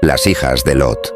Las hijas de Lot.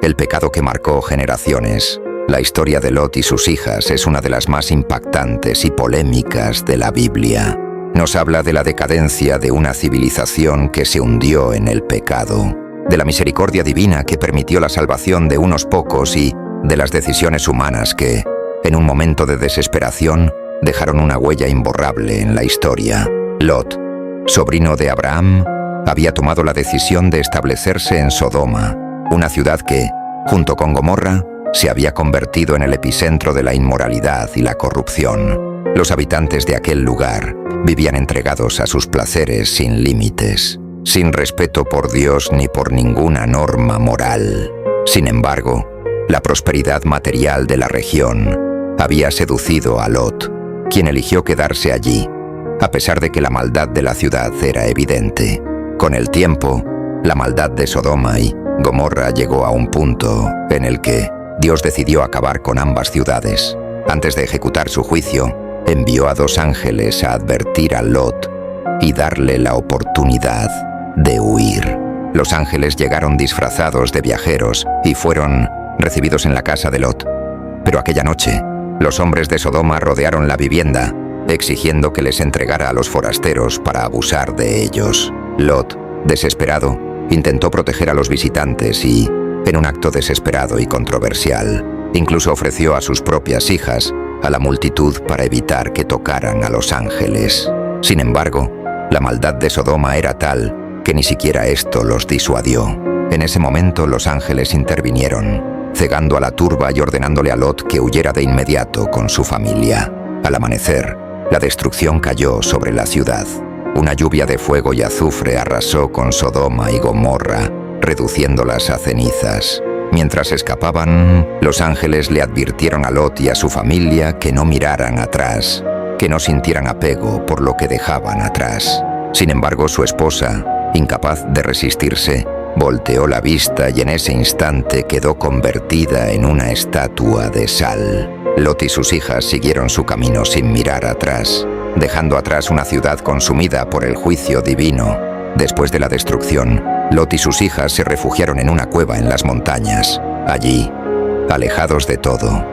El pecado que marcó generaciones. La historia de Lot y sus hijas es una de las más impactantes y polémicas de la Biblia. Nos habla de la decadencia de una civilización que se hundió en el pecado, de la misericordia divina que permitió la salvación de unos pocos y de las decisiones humanas que, en un momento de desesperación, dejaron una huella imborrable en la historia. Lot, sobrino de Abraham, había tomado la decisión de establecerse en Sodoma, una ciudad que, junto con Gomorra, se había convertido en el epicentro de la inmoralidad y la corrupción. Los habitantes de aquel lugar vivían entregados a sus placeres sin límites, sin respeto por Dios ni por ninguna norma moral. Sin embargo, la prosperidad material de la región había seducido a Lot, quien eligió quedarse allí, a pesar de que la maldad de la ciudad era evidente. Con el tiempo, la maldad de Sodoma y Gomorra llegó a un punto en el que Dios decidió acabar con ambas ciudades. Antes de ejecutar su juicio, envió a 2 ángeles a advertir a Lot y darle la oportunidad de huir. Los ángeles llegaron disfrazados de viajeros y fueron recibidos en la casa de Lot. Pero aquella noche, los hombres de Sodoma rodearon la vivienda, exigiendo que les entregara a los forasteros para abusar de ellos. Lot, desesperado, intentó proteger a los visitantes y, en un acto desesperado y controversial, incluso ofreció a sus propias hijas a la multitud para evitar que tocaran a los ángeles. Sin embargo, la maldad de Sodoma era tal que ni siquiera esto los disuadió. En ese momento los ángeles intervinieron, cegando a la turba y ordenándole a Lot que huyera de inmediato con su familia. Al amanecer, la destrucción cayó sobre la ciudad. Una lluvia de fuego y azufre arrasó con Sodoma y Gomorra, reduciéndolas a cenizas. Mientras escapaban, los ángeles le advirtieron a Lot y a su familia que no miraran atrás, que no sintieran apego por lo que dejaban atrás. Sin embargo, su esposa, incapaz de resistirse, volteó la vista y en ese instante quedó convertida en una estatua de sal. Lot y sus hijas siguieron su camino sin mirar atrás, dejando atrás una ciudad consumida por el juicio divino. Después de la destrucción, Lot y sus hijas se refugiaron en una cueva en las montañas. Allí, alejados de todo,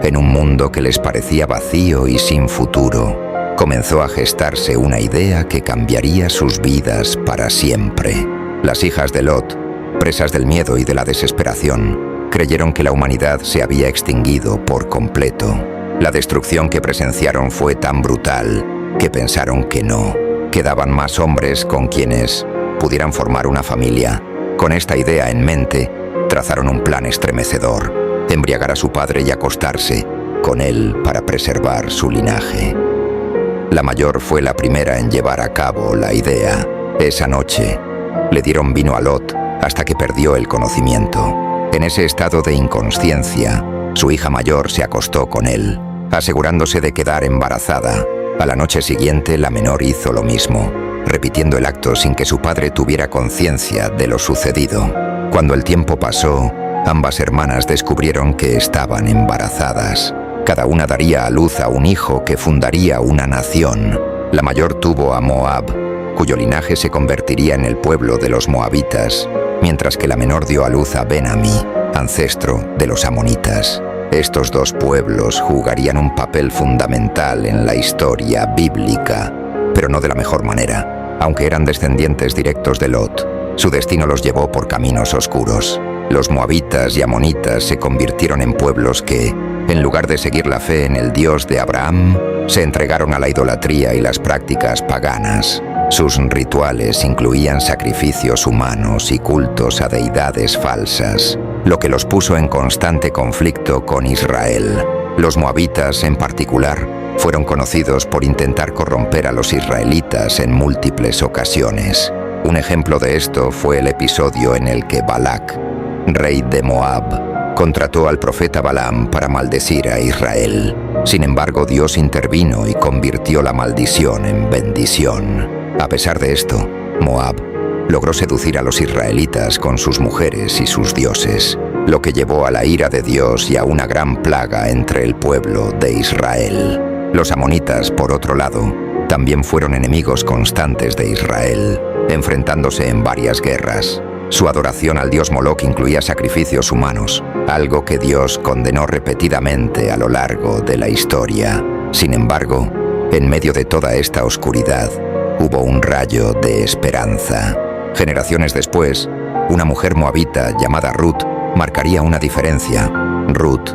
en un mundo que les parecía vacío y sin futuro, comenzó a gestarse una idea que cambiaría sus vidas para siempre. Las hijas de Lot, presas del miedo y de la desesperación, creyeron que la humanidad se había extinguido por completo. La destrucción que presenciaron fue tan brutal que pensaron que no quedaban más hombres con quienes pudieran formar una familia. Con esta idea en mente, trazaron un plan estremecedor: embriagar a su padre y acostarse con él para preservar su linaje. La mayor fue la primera en llevar a cabo la idea. Esa noche, le dieron vino a Lot hasta que perdió el conocimiento. En ese estado de inconsciencia, su hija mayor se acostó con él, asegurándose de quedar embarazada. A la noche siguiente, la menor hizo lo mismo, repitiendo el acto sin que su padre tuviera conciencia de lo sucedido. Cuando el tiempo pasó, ambas hermanas descubrieron que estaban embarazadas. Cada una daría a luz a un hijo que fundaría una nación. La mayor tuvo a Moab, cuyo linaje se convertiría en el pueblo de los moabitas, mientras que la menor dio a luz a Ben-Amí, ancestro de los amonitas. Estos 2 pueblos jugarían un papel fundamental en la historia bíblica, pero no de la mejor manera. Aunque eran descendientes directos de Lot, su destino los llevó por caminos oscuros. Los moabitas y amonitas se convirtieron en pueblos que, en lugar de seguir la fe en el Dios de Abraham, se entregaron a la idolatría y las prácticas paganas. Sus rituales incluían sacrificios humanos y cultos a deidades falsas, lo que los puso en constante conflicto con Israel. Los moabitas, en particular, fueron conocidos por intentar corromper a los israelitas en múltiples ocasiones. Un ejemplo de esto fue el episodio en el que Balac, rey de Moab, contrató al profeta Balaam para maldecir a Israel. Sin embargo, Dios intervino y convirtió la maldición en bendición. A pesar de esto, Moab logró seducir a los israelitas con sus mujeres y sus dioses, lo que llevó a la ira de Dios y a una gran plaga entre el pueblo de Israel. Los amonitas, por otro lado, también fueron enemigos constantes de Israel, enfrentándose en varias guerras. Su adoración al dios Moloch incluía sacrificios humanos, algo que Dios condenó repetidamente a lo largo de la historia. Sin embargo, en medio de toda esta oscuridad, hubo un rayo de esperanza. Generaciones después, una mujer moabita llamada Ruth marcaría una diferencia. Ruth,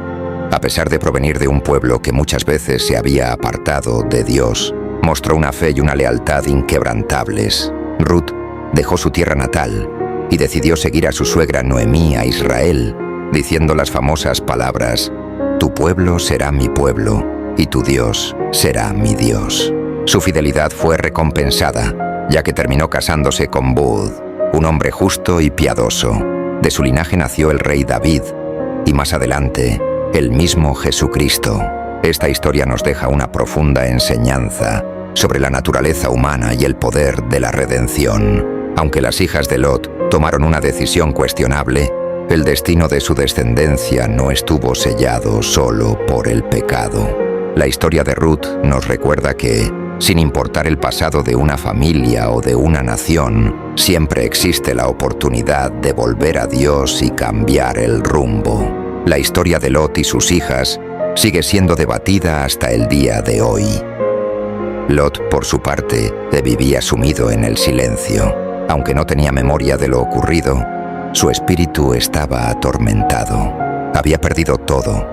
a pesar de provenir de un pueblo que muchas veces se había apartado de Dios, mostró una fe y una lealtad inquebrantables. Ruth dejó su tierra natal y decidió seguir a su suegra Noemí a Israel, diciendo las famosas palabras: «Tu pueblo será mi pueblo, y tu Dios será mi Dios». Su fidelidad fue recompensada, ya que terminó casándose con Booz, un hombre justo y piadoso. De su linaje nació el rey David, y más adelante, el mismo Jesucristo. Esta historia nos deja una profunda enseñanza sobre la naturaleza humana y el poder de la redención. Aunque las hijas de Lot tomaron una decisión cuestionable, el destino de su descendencia no estuvo sellado solo por el pecado. La historia de Ruth nos recuerda que, sin importar el pasado de una familia o de una nación, siempre existe la oportunidad de volver a Dios y cambiar el rumbo. La historia de Lot y sus hijas sigue siendo debatida hasta el día de hoy. Lot, por su parte, vivía sumido en el silencio. Aunque no tenía memoria de lo ocurrido, su espíritu estaba atormentado. Había perdido todo: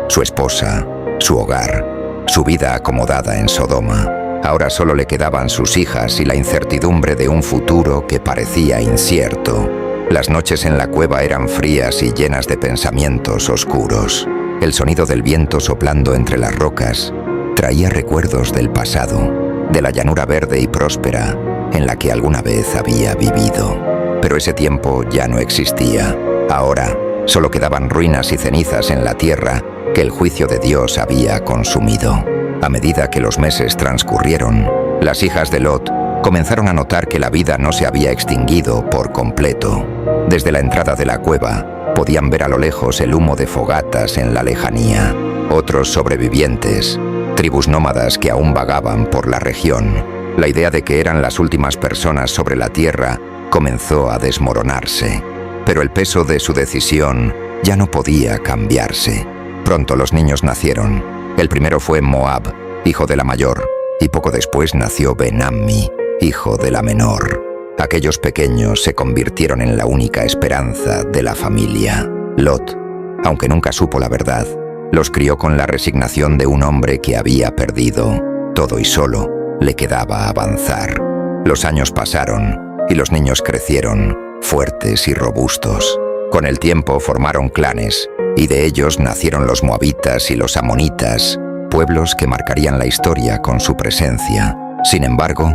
su esposa, su hogar, su vida acomodada en Sodoma. Ahora solo le quedaban sus hijas y la incertidumbre de un futuro que parecía incierto. Las noches en la cueva eran frías y llenas de pensamientos oscuros. El sonido del viento soplando entre las rocas traía recuerdos del pasado, de la llanura verde y próspera en la que alguna vez había vivido. Pero ese tiempo ya no existía. Ahora solo quedaban ruinas y cenizas en la tierra que el juicio de Dios había consumido. A medida que los meses transcurrieron, las hijas de Lot comenzaron a notar que la vida no se había extinguido por completo. Desde la entrada de la cueva, podían ver a lo lejos el humo de fogatas en la lejanía. Otros sobrevivientes, tribus nómadas que aún vagaban por la región. La idea de que eran las últimas personas sobre la tierra comenzó a desmoronarse. Pero el peso de su decisión ya no podía cambiarse. Pronto los niños nacieron. El primero fue Moab, hijo de la mayor, y poco después nació Ben-Ammi, hijo de la menor. Aquellos pequeños se convirtieron en la única esperanza de la familia. Lot, aunque nunca supo la verdad, los crió con la resignación de un hombre que había perdido todo y solo le quedaba avanzar. Los años pasaron y los niños crecieron, fuertes y robustos. Con el tiempo formaron clanes, y de ellos nacieron los moabitas y los amonitas, pueblos que marcarían la historia con su presencia. Sin embargo,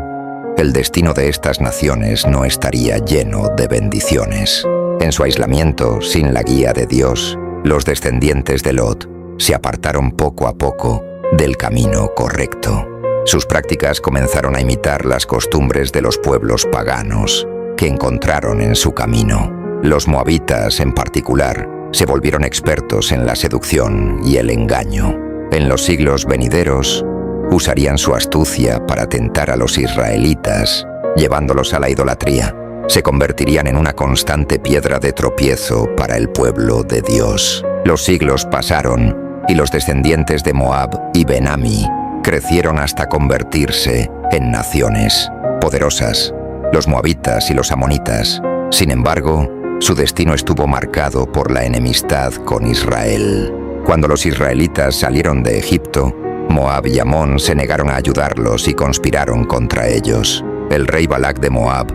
el destino de estas naciones no estaría lleno de bendiciones. En su aislamiento, sin la guía de Dios, los descendientes de Lot se apartaron poco a poco del camino correcto. Sus prácticas comenzaron a imitar las costumbres de los pueblos paganos que encontraron en su camino. Los moabitas, en particular, se volvieron expertos en la seducción y el engaño. En los siglos venideros, usarían su astucia para tentar a los israelitas, llevándolos a la idolatría. Se convertirían en una constante piedra de tropiezo para el pueblo de Dios. Los siglos pasaron y los descendientes de Moab y Ben-Ammi crecieron hasta convertirse en naciones poderosas, los moabitas y los amonitas. Sin embargo, su destino estuvo marcado por la enemistad con Israel. Cuando los israelitas salieron de Egipto, Moab y Amón se negaron a ayudarlos y conspiraron contra ellos. El rey Balac de Moab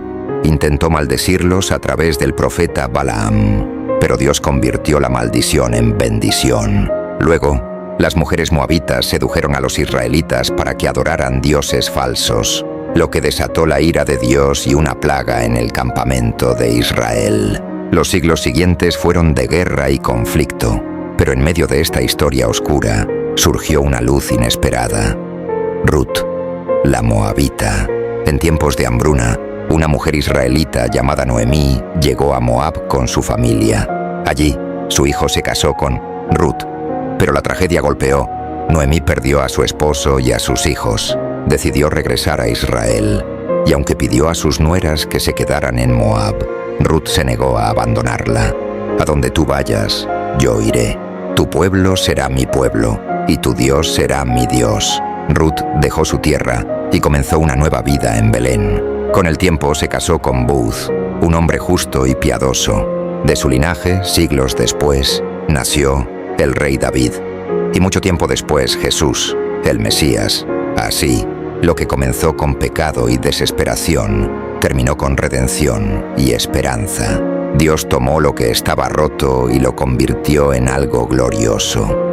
intentó maldecirlos a través del profeta Balaam, pero Dios convirtió la maldición en bendición. Luego, las mujeres moabitas sedujeron a los israelitas para que adoraran dioses falsos, lo que desató la ira de Dios y una plaga en el campamento de Israel. Los siglos siguientes fueron de guerra y conflicto, pero en medio de esta historia oscura surgió una luz inesperada. Ruth, la moabita. En tiempos de hambruna, una mujer israelita llamada Noemí llegó a Moab con su familia. Allí, su hijo se casó con Ruth, pero la tragedia golpeó. Noemí perdió a su esposo y a sus hijos. Decidió regresar a Israel, y aunque pidió a sus nueras que se quedaran en Moab, Ruth se negó a abandonarla. A donde tú vayas, yo iré. Tu pueblo será mi pueblo, y tu Dios será mi Dios. Ruth dejó su tierra y comenzó una nueva vida en Belén. Con el tiempo se casó con Booz, un hombre justo y piadoso. De su linaje, siglos después, nació el rey David. Y mucho tiempo después, Jesús, el Mesías. Así, lo que comenzó con pecado y desesperación, terminó con redención y esperanza. Dios tomó lo que estaba roto y lo convirtió en algo glorioso.